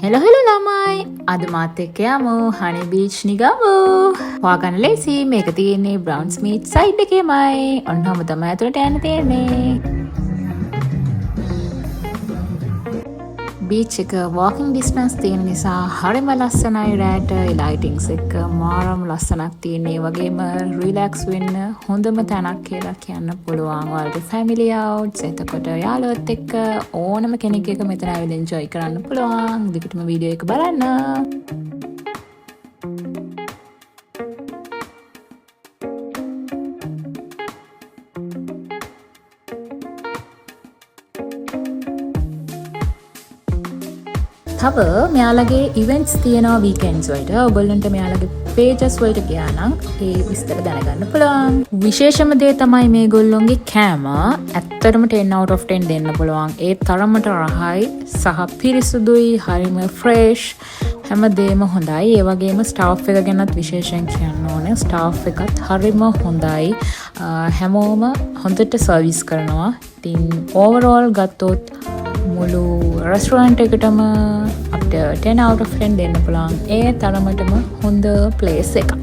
Hello ළමයි අද මාත් එක්ක යමු හනි බීච් නිගමු. හොයාගන්න ලේසි. මේක තියෙන්නේ බ්‍රවුන් ස්මිත් සයිඩ් එකේමයි. ඔන්නෝම තමයි අතට යන්න තියෙන්නේ. බීච් එක වොකින් ඩිස්ටන්ස් තියෙන නිසා හරිම ලස්සනයි. රෑට ලයිටින්ග්ස් එක මාරම ලස්සනක් තියෙන. ඒ වගේම රිලැක්ස් වෙන්න හොඳම තැනක් කියලා කියන්න පුළුවන්. ඔයාලට ෆැමිලි අවුට්ස් එතකොට යාළුවොත් එක්ක ඕනම කෙනෙක් එක්ක මෙතන ඇවිල්ලා එන්ජොයි කරන්න පුළුවන්. දිගටම වීඩියෝ එක බලන්න. තව මෙයාලගේ ඉවෙන්ට්ස් තියෙනවා වීකෙන්ඩ්ස් වලට. ඔයගොල්ලන්ට මෙයාලගේ පේජස් වලට ගියා නම් ඒ විස්තර දැනගන්න පුළුවන්. විශේෂම දේ තමයි මේගොල්ලොන්ගේ කෑම. ඇත්තටම 10 out of 10 දෙන්න පුළුවන්. ඒ තරමට රහයි සහ පිරිසුදුයි, හරිම ෆ්‍රෙෂ්. හැමදේම හොඳයි. ඒ වගේම ස්ටාෆ් එක ගැනත් විශේෂයෙන් කියන්න ඕනේ. ස්ටාෆ් එකත් හරිම හොඳයි. හැමෝම හොඳට සර්විස් කරනවා. ඉතින් ඕවරෝල් ගත්තොත් මුළු රෙස්ටෝරන්ට් එකටම අපිට 10 out of 10 දෙන්න පුළුවන්. ඒ තරමටම හොඳ ප්ලේස් එකක්.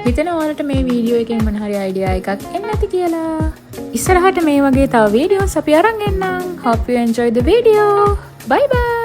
හිතන ඔයාලට මේ වීඩියෝ එකෙන් මොන හරි අයිඩියා එකක් එන්න ඇති කියලා. ඉස්සරහට මේ වගේ තව වීඩියෝස් අපි අරන් එන්නම්. Hope you enjoy the video. Bye bye.